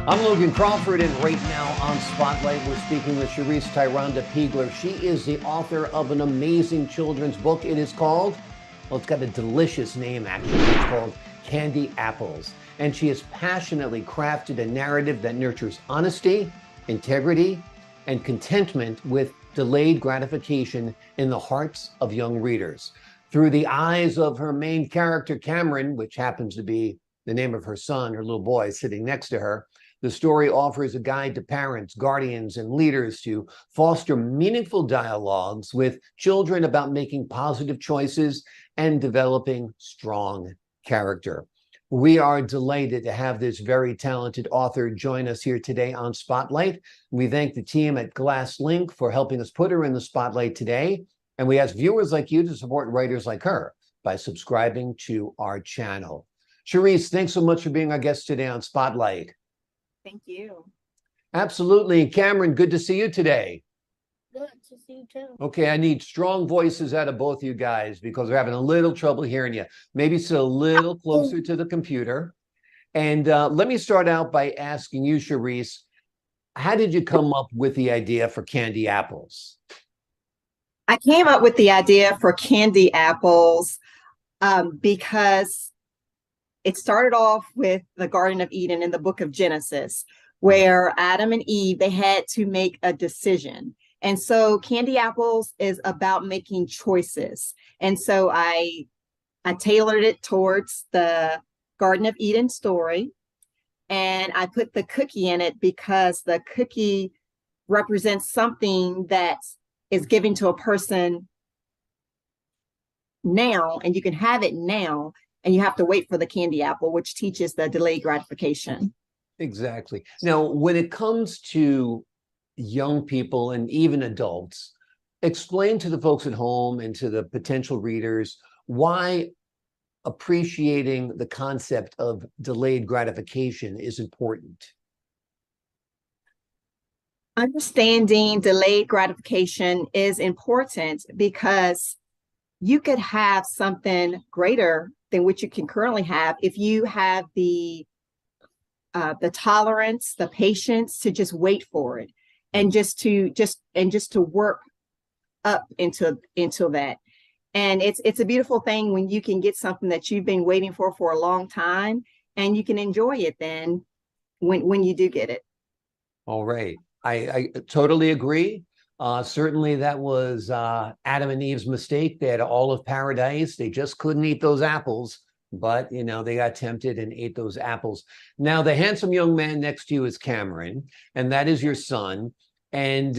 I'm Logan Crawford, and right now on Spotlight, we're speaking with Cherice Tyrhonda Peagler. She is the author of an amazing children's book. It is called, well, it's got a delicious name, actually. It's called Candy Apples. And she has passionately crafted a narrative that nurtures honesty, integrity, and contentment with delayed gratification in the hearts of young readers. Through the eyes of her main character, Cameron, which happens to be the name of her son, her little boy, sitting next to her, the story offers a guide to parents, guardians, and leaders to foster meaningful dialogues with children about making positive choices and developing strong character. We are delighted to have this very talented author join us here today on Spotlight. We thank the team at Glass Link for helping us put her in the spotlight today. And we ask viewers like you to support writers like her by subscribing to our channel. Cherice, thanks so much for being our guest today on Spotlight. Thank you. Absolutely. Cameron, good to see you today. Good to see you too. Okay, I need strong voices out of both you guys because we're having a little trouble hearing you. Maybe sit a little closer to the computer. And let me start out by asking you, Cherice, how did you come up with the idea for Candy Apples? I came up with the idea for Candy Apples because it started off with the Garden of Eden in the book of Genesis, where Adam and Eve, they had to make a decision. And so Candy Apples is about making choices. And so I tailored it towards the Garden of Eden story. And I put the cookie in it because the cookie represents something that is given to a person now, and you can have it now. And you have to wait for the candy apple, which teaches the delayed gratification. Exactly. Now, when it comes to young people and even adults, explain to the folks at home and to the potential readers why appreciating the concept of delayed gratification is important. Understanding delayed gratification is important because you could have something greater than what you can currently have if you have the tolerance, the patience to just wait for it, and just to work up into that. And it's a beautiful thing when you can get something that you've been waiting for a long time, and you can enjoy it then when you do get it. All right, I totally agree. Certainly that was Adam and Eve's mistake. They had all of paradise. They just couldn't eat those apples, but you know, they got tempted and ate those apples. Now, the handsome young man next to you is Cameron, and that is your son. And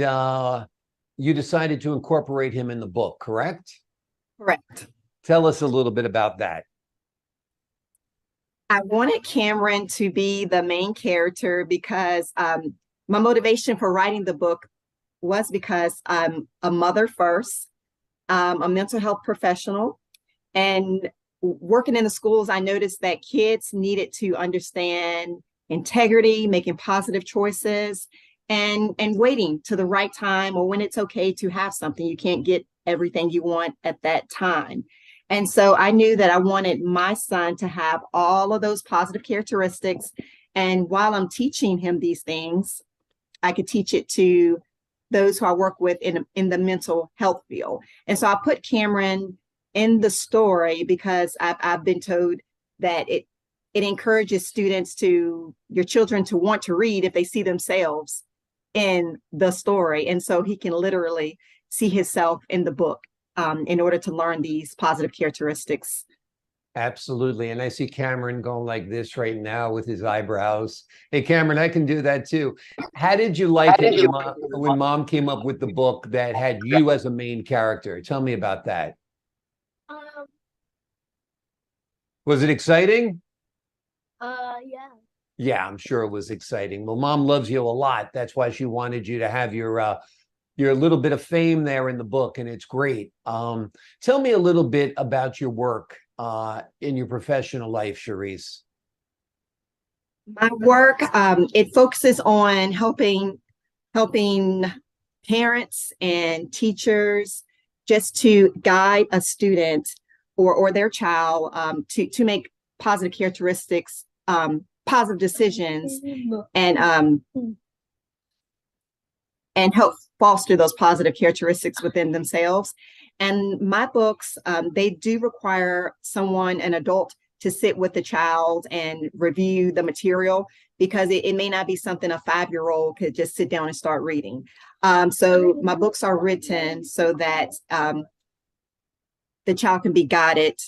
you decided to incorporate him in the book, correct? Correct. Tell us a little bit about that. I wanted Cameron to be the main character because my motivation for writing the book was because I'm a mother first, a mental health professional, and working in the schools, I noticed that kids needed to understand integrity, making positive choices, and waiting to the right time, or when it's okay to have something. You can't get everything you want at that time. And so I knew that I wanted my son to have all of those positive characteristics. And while I'm teaching him these things, I could teach it to those who I work with in the mental health field. And so I put Cameron in the story because I've been told that it encourages your children to want to read if they see themselves in the story. And so he can literally see himself in the book in order to learn these positive characteristics. Absolutely. And I see Cameron going like this right now with his eyebrows. Hey, Cameron, I can do that too. How did you like it when mom came up with the book that had you as a main character? Tell me about that. Was it exciting? Yeah. Yeah, I'm sure it was exciting. Well, mom loves you a lot. That's why she wanted you to have your little bit of fame there in the book, and it's great. Tell me a little bit about your work in your professional life, Cherice. My work, it focuses on helping parents and teachers just to guide a student or their child to make positive characteristics positive decisions and help foster those positive characteristics within themselves. And my books, they do require someone, an adult, to sit with the child and review the material, because it may not be something a 5-year-old could just sit down and start reading. So my books are written so that the child can be guided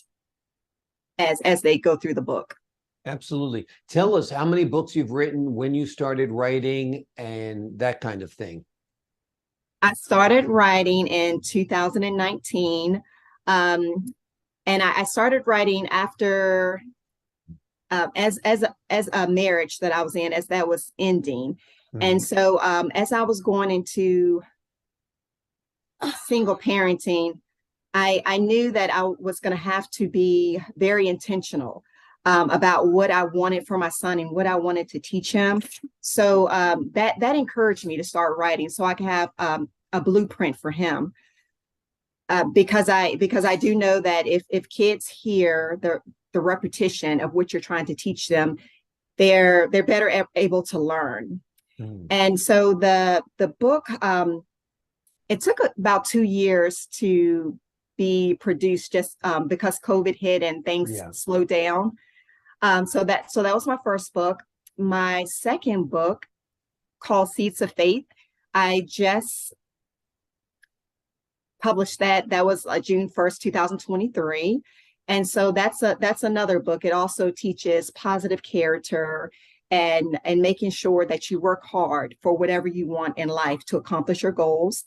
as they go through the book. Absolutely. Tell us how many books you've written, when you started writing, and that kind of thing. I started writing in 2019, and I started writing after as a marriage that I was in, as that was ending. And so as I was going into single parenting, I knew that I was going to have to be very intentional about what I wanted for my son and what I wanted to teach him. So that encouraged me to start writing, so I could have a blueprint for him. Because I do know that if kids hear the repetition of what you're trying to teach them, they're better able to learn. And so the book, it took about 2 years to be produced, just because COVID hit and things slowed down. So that was my first book. My second book, called Seeds of Faith, I just published that. That was June 1st, 2023. And so that's another book. It also teaches positive character and making sure that you work hard for whatever you want in life to accomplish your goals.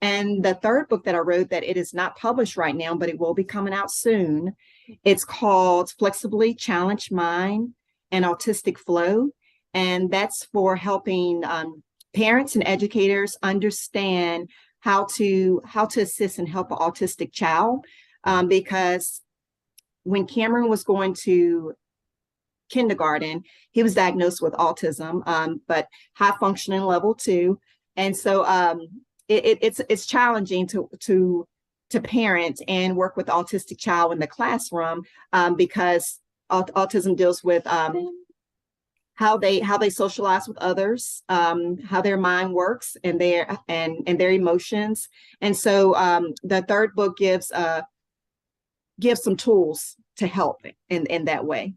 And the third book that I wrote, that it is not published right now, but it will be coming out soon. It's called Flexibly Challenge Mind and Autistic Flow. And that's for helping parents and educators understand how to assist and help an autistic child. Because when Cameron was going to kindergarten, he was diagnosed with autism, but high functioning level 2. And so it's challenging to parent and work with autistic child in the classroom, because autism deals with how they socialize with others, how their mind works, and their emotions. And so the third book gives some tools to help in that way.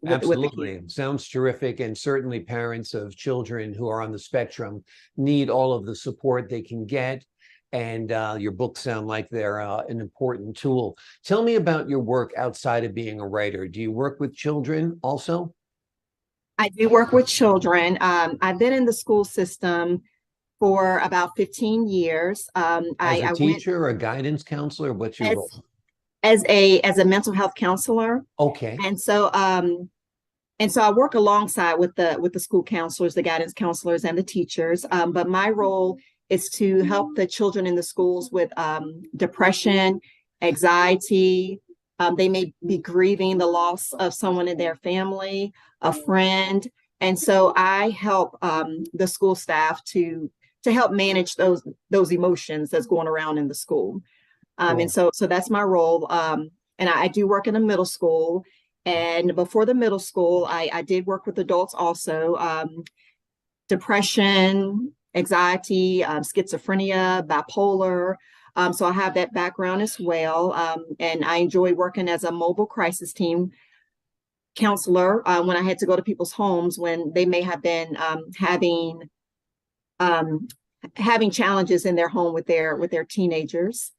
Absolutely. Sounds terrific. And certainly parents of children who are on the spectrum need all of the support they can get. And your books sound like they're an important tool. Tell me about your work outside of being a writer. Do you work with children also? I do work with children. I've been in the school system for about 15 years. As a teacher or a guidance counselor? What's your role? As a mental health counselor. Okay. And so I work alongside with the school counselors, the guidance counselors, and the teachers. But my role is to help the children in the schools with depression, anxiety. They may be grieving the loss of someone in their family, a friend. And so I help the school staff to help manage those emotions that's going around in the school. And so that's my role. And I do work in a middle school. And before the middle school, I did work with adults also. Depression, anxiety, schizophrenia, bipolar. So I have that background as well. And I enjoy working as a mobile crisis team counselor when I had to go to people's homes when they may have been having challenges in their home with their teenagers.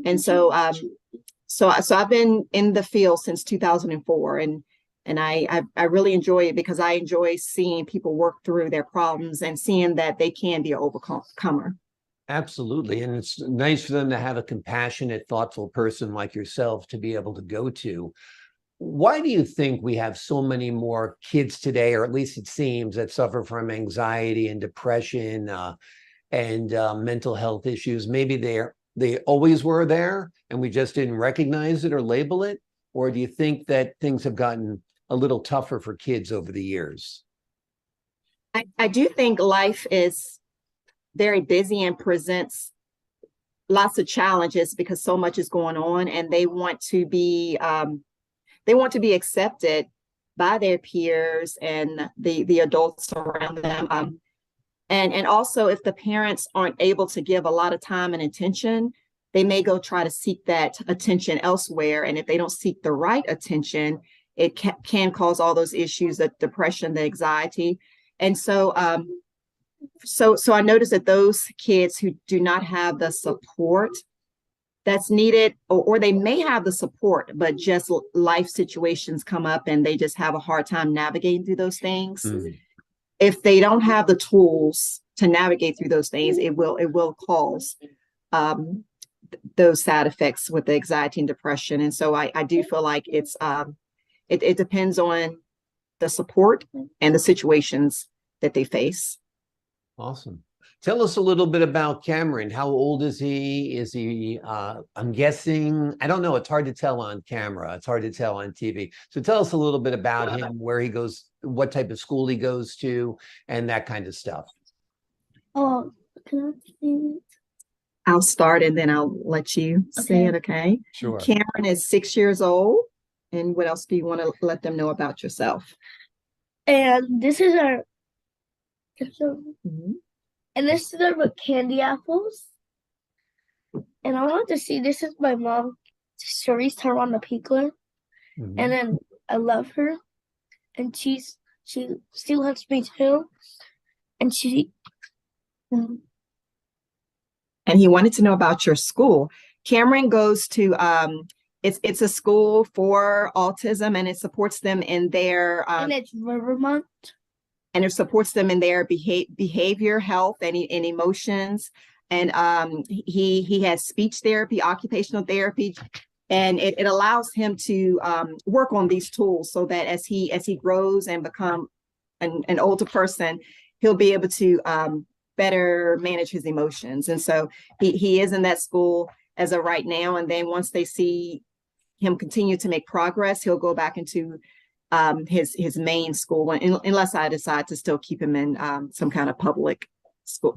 And so I've been in the field since 2004, and I really enjoy it because I enjoy seeing people work through their problems and seeing that they can be an overcomer. Absolutely. And it's nice for them to have a compassionate, thoughtful person like yourself to be able to go to. Why do you think we have so many more kids today, or at least it seems, that suffer from anxiety and depression and mental health issues? Maybe they always were there and we just didn't recognize it or label it? Or do you think that things have gotten a little tougher for kids over the years? I do think life is very busy and presents lots of challenges because so much is going on, and they want to be accepted by their peers and the adults around them. And also, if the parents aren't able to give a lot of time and attention, they may go try to seek that attention elsewhere. And if they don't seek the right attention, it can cause all those issues, the depression, the anxiety. And so so I noticed that those kids who do not have the support that's needed, or they may have the support, but just life situations come up and they just have a hard time navigating through those things. Mm-hmm. If they don't have the tools to navigate through those things, it will cause those side effects with the anxiety and depression. And so I do feel like it depends on the support and the situations that they face. Awesome. Tell us a little bit about Cameron. How old is he? Is he, I'm guessing, I don't know. It's hard to tell on camera. It's hard to tell on TV. So tell us a little bit about him, where he goes, what type of school he goes to, and that kind of stuff. Oh, can I see it? I'll start and then I'll let you say it, okay? Sure. Cameron is 6 years old. And what else do you want to let them know about yourself? And this is our... Mm-hmm. And this is our candy apples. And I want to see, this is my mom, Cherice, Tyrhonda, Peagler. Mm-hmm. And then I love her. And she still loves me too. And and he wanted to know about your school. Cameron goes to it's a school for autism, and it supports them in their and it's Rivermont. And it supports them in their behavior, health, and emotions. And he has speech therapy, occupational therapy, and it allows him to work on these tools so that as he grows and become an older person, he'll be able to better manage his emotions. And so he is in that school as of right now. And then once they see him continue to make progress, he'll go back into his main school, unless I decide to still keep him in some kind of public school,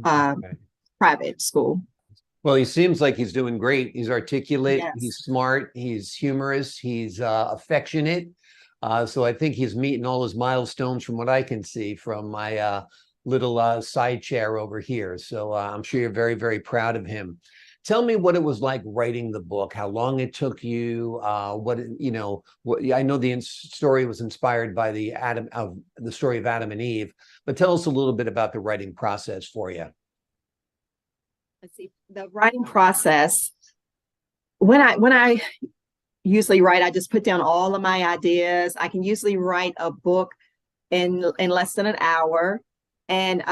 private school. Well, he seems like he's doing great. He's articulate, yes. He's smart, he's humorous, he's affectionate. So I think he's meeting all his milestones from what I can see from my little side chair over here. So I'm sure you're very, very proud of him. Tell me what it was like writing the book, how long it took you, I know the story was inspired by the story of Adam and Eve, but tell us a little bit about the writing process for you. Let's see, the writing process, when I usually write, I just put down all of my ideas. I can usually write a book in less than an hour. And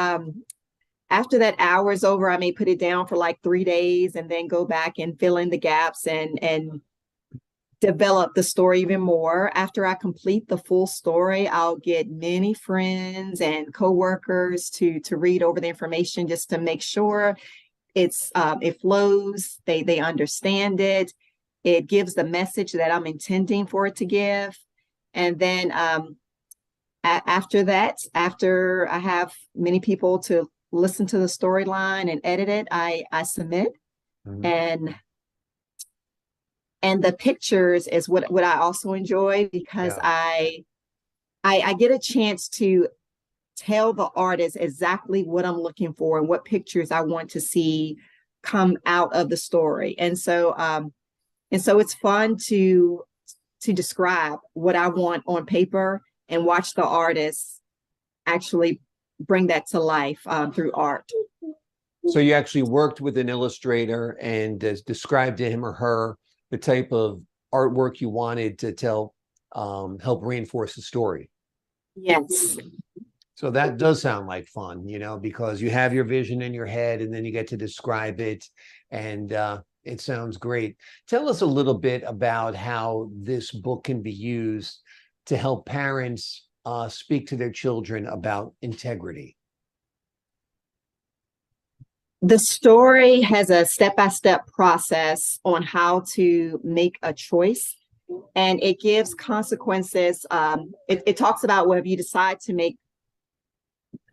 after that hour is over, I may put it down for like 3 days and then go back and fill in the gaps and develop the story even more. After I complete the full story, I'll get many friends and coworkers to read over the information just to make sure it flows, they understand it, it gives the message that I'm intending for it to give. And then after that, after I have many people to listen to the storyline and edit it, I submit. Mm-hmm. And the pictures is what I also enjoy, because I get a chance to tell the artist exactly what I'm looking for and what pictures I want to see come out of the story. And so it's fun to describe what I want on paper and watch the artist actually bring that to life through art. So you actually worked with an illustrator and described to him or her the type of artwork you wanted to tell, help reinforce the story. Yes. So that does sound like fun, because you have your vision in your head and then you get to describe it, and it sounds great. Tell us a little bit about how this book can be used to help parents speak to their children about integrity. The story has a step-by-step process on how to make a choice, and it gives consequences. It talks about, well, if you decide to make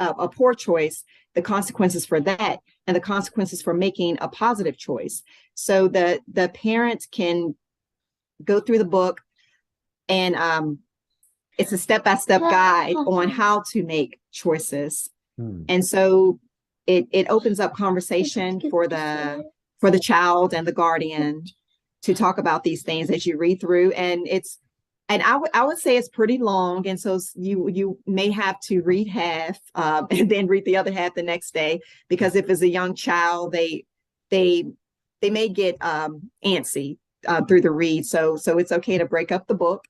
a poor choice, the consequences for that, and the consequences for making a positive choice. So the parents can go through the book and it's a step-by-step guide on how to make choices. And so it opens up conversation for the child and the guardian to talk about these things as you read through. And I would say it's pretty long. And so you may have to read half and then read the other half the next day, because if it's a young child, they may get antsy through the read. So it's okay to break up the book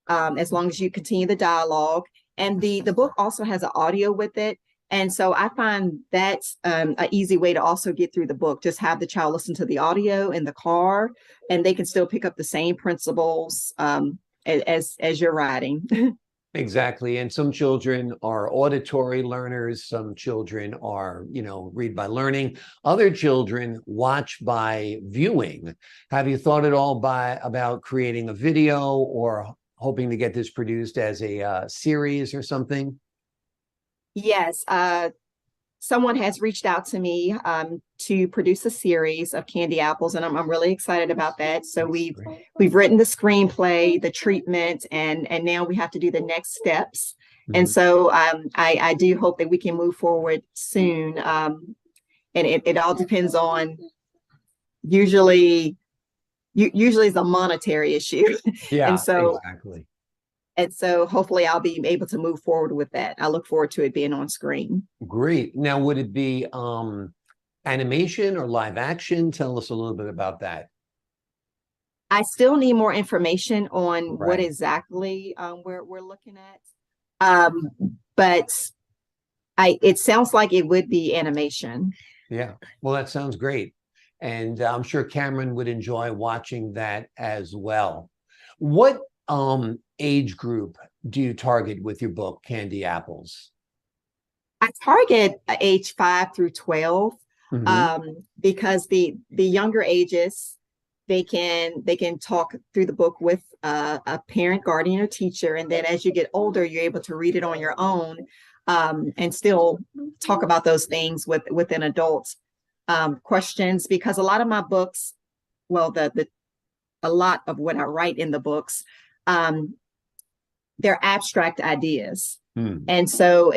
as long as you continue the dialogue. And the book also has an audio with it. And so I find that's an easy way to also get through the book. Just have the child listen to the audio in the car, and they can still pick up the same principles as you're writing. Exactly. And some children are auditory learners. Some children are, read by learning. Other children watch by viewing. Have you thought at all about creating a video or hoping to get this produced as a series or something? Yes. Someone has reached out to me to produce a series of Candy Apples, and I'm really excited about that. So we've written the screenplay, the treatment, and now we have to do the next steps. And so I do hope that we can move forward soon. And it all depends on usually it's a monetary issue. Yeah, and so exactly. And so hopefully I'll be able to move forward with that. I look forward to it being on screen. Great. Now, would it be animation or live action? Tell us a little bit about that. I still need more information on what exactly we're looking at. But it sounds like it would be animation. Yeah. Well, that sounds great. And I'm sure Cameron would enjoy watching that as well. What age group do you target with your book, Candy Apples? I target age 5 through 12 because the younger ages, they can talk through the book with a parent, guardian, or teacher, and then as you get older, you're able to read it on your own and still talk about those things with an adult questions. Because a lot of my books, well, a lot of what I write in the books, they're abstract ideas. And so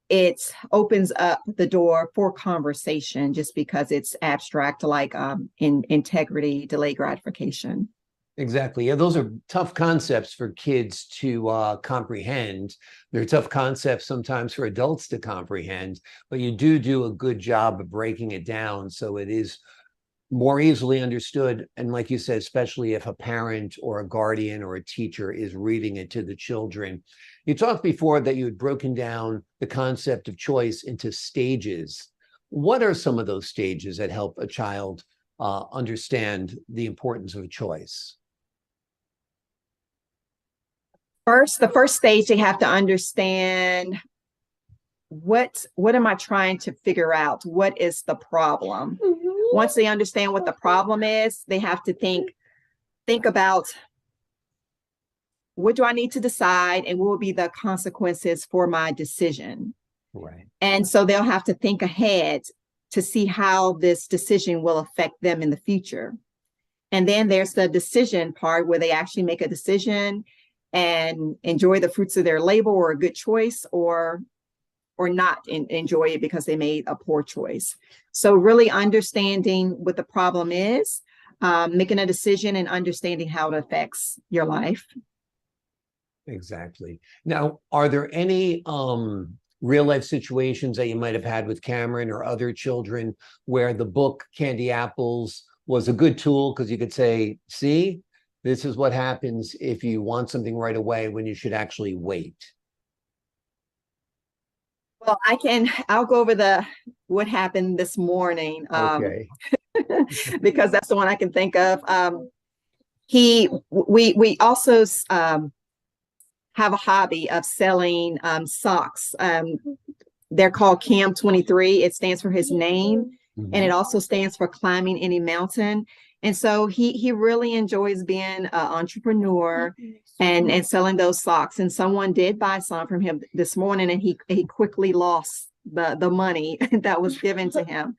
it opens up the door for conversation just because it's abstract, like integrity, delayed gratification. Exactly. Yeah, those are tough concepts for kids to comprehend. They're tough concepts sometimes for adults to comprehend, but you do a good job of breaking it down so it is more easily understood. And like you said, especially if a parent or a guardian or a teacher is reading it to the children. You talked before that you had broken down the concept of choice into stages. What are some of those stages that help a child understand the importance of a choice? The first stage, they have to understand what am I trying to figure out? What is the problem? Once they understand what the problem is, they have to think about what do I need to decide and what will be the consequences for my decision. Right. And so they'll have to think ahead to see how this decision will affect them in the future. And then there's the decision part where they actually make a decision and enjoy the fruits of their labor, or a good choice, or not enjoy it because they made a poor choice. So really understanding what the problem is, making a decision, and understanding how it affects your life. Exactly. Now, are there any real life situations that you might have had with Cameron or other children where the book Candy Apples was a good tool because you could say, see, this is what happens if you want something right away when you should actually wait? Well, I'll go over what happened this morning. Okay. Because that's the one I can think of. We also have a hobby of selling socks. They're called Cam 23. It stands for his name, and it also stands for climbing any mountain. And so he really enjoys being an entrepreneur and selling those socks. And someone did buy some from him this morning, and he quickly lost the money that was given to him.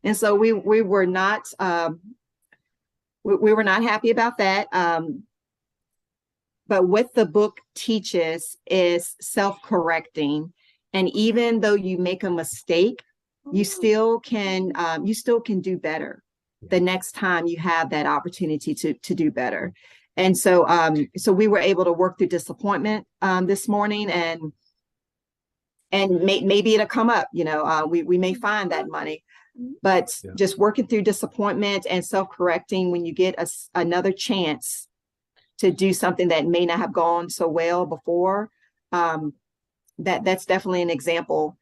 And so we were not happy about that. what the book teaches is self-correcting. And even though you make a mistake, you still can do better the next time you have that opportunity to do better. And so so we were able to work through disappointment this morning, and maybe it'll come up, we may find that money, but just working through disappointment and self-correcting when you get another chance to do something that may not have gone so well before, that's definitely an example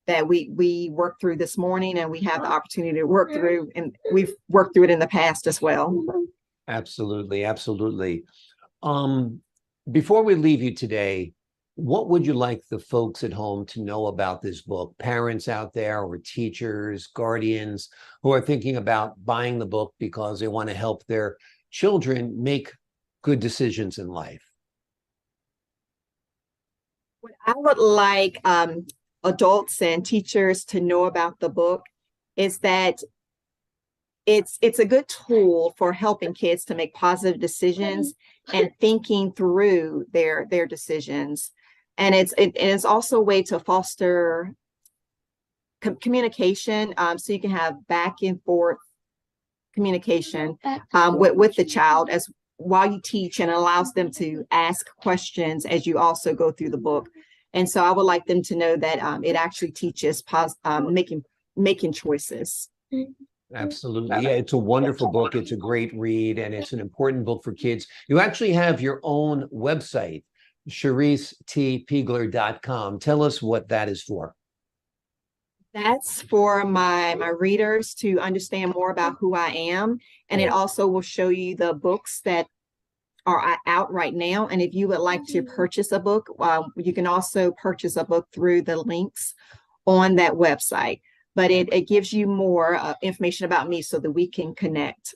that we worked through this morning, and we have the opportunity to work through, and we've worked through it in the past as well. Absolutely, absolutely. Before we leave you today, what would you like the folks at home to know about this book? Parents out there, or teachers, guardians who are thinking about buying the book because they want to help their children make good decisions in life. What I would like adults and teachers to know about the book is that it's a good tool for helping kids to make positive decisions and thinking through their decisions. And it's also a way to foster communication, so you can have back and forth communication with the child as while you teach, and allows them to ask questions as you also go through the book. And so I would like them to know that it actually teaches making choices. Absolutely. Yeah, it's a wonderful book. It's a great read, and it's an important book for kids. You actually have your own website, ChericeTPeagler.com. Tell us what that is for. That's for my readers to understand more about who I am. And it also will show you the books that are out right now. And if you would like to purchase a book, you can also purchase a book through the links on that website. But it gives you more information about me so that we can connect.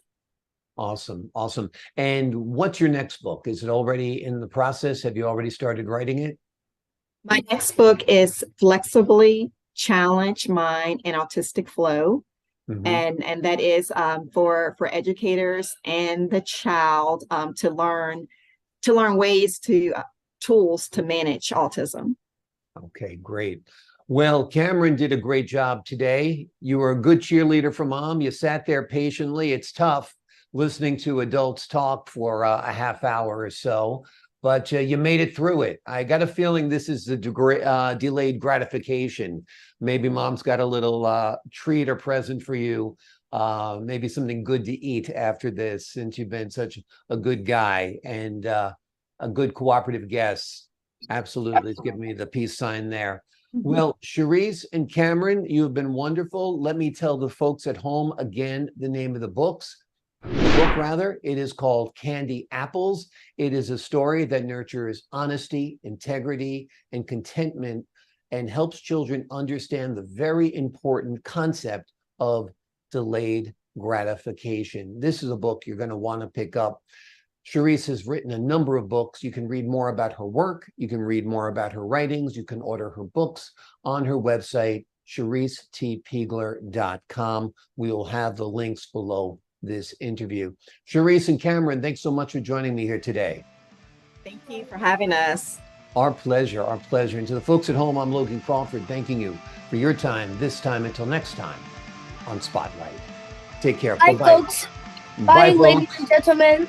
Awesome. Awesome. And what's your next book? Is it already in the process? Have you already started writing it? My next book is Flexibly Challenge Mind and Autistic Flow. And that is for educators and the child to learn ways tools to manage autism. Okay, great. Well, Cameron did a great job today. You were a good cheerleader for Mom. You sat there patiently. It's tough listening to adults talk for a half hour or so, but you made it through it. I got a feeling this is the delayed gratification. Maybe Mom's got a little treat or present for you, maybe something good to eat after this, since you've been such a good guy and a good cooperative guest. Absolutely. It's giving me the peace sign there. Well, Cherice and Cameron, you have been wonderful. Let me tell the folks at home again the name of the book. It is called Candy Apples. It is a story that nurtures honesty, integrity, and contentment, and helps children understand the very important concept of delayed gratification. This is a book you're going to want to pick up. Cherice has written a number of books. You can read more about her work. You can read more about her writings. You can order her books on her website, ChericeTPeagler.com. We will have the links below this interview. Cherice and Cameron, thanks so much for joining me here today. Thank you for having us. Our pleasure, our pleasure. And to the folks at home, I'm Logan Crawford, thanking you for your time this time. Until next time on Spotlight. Take care. Bye, folks. Bye, ladies and gentlemen.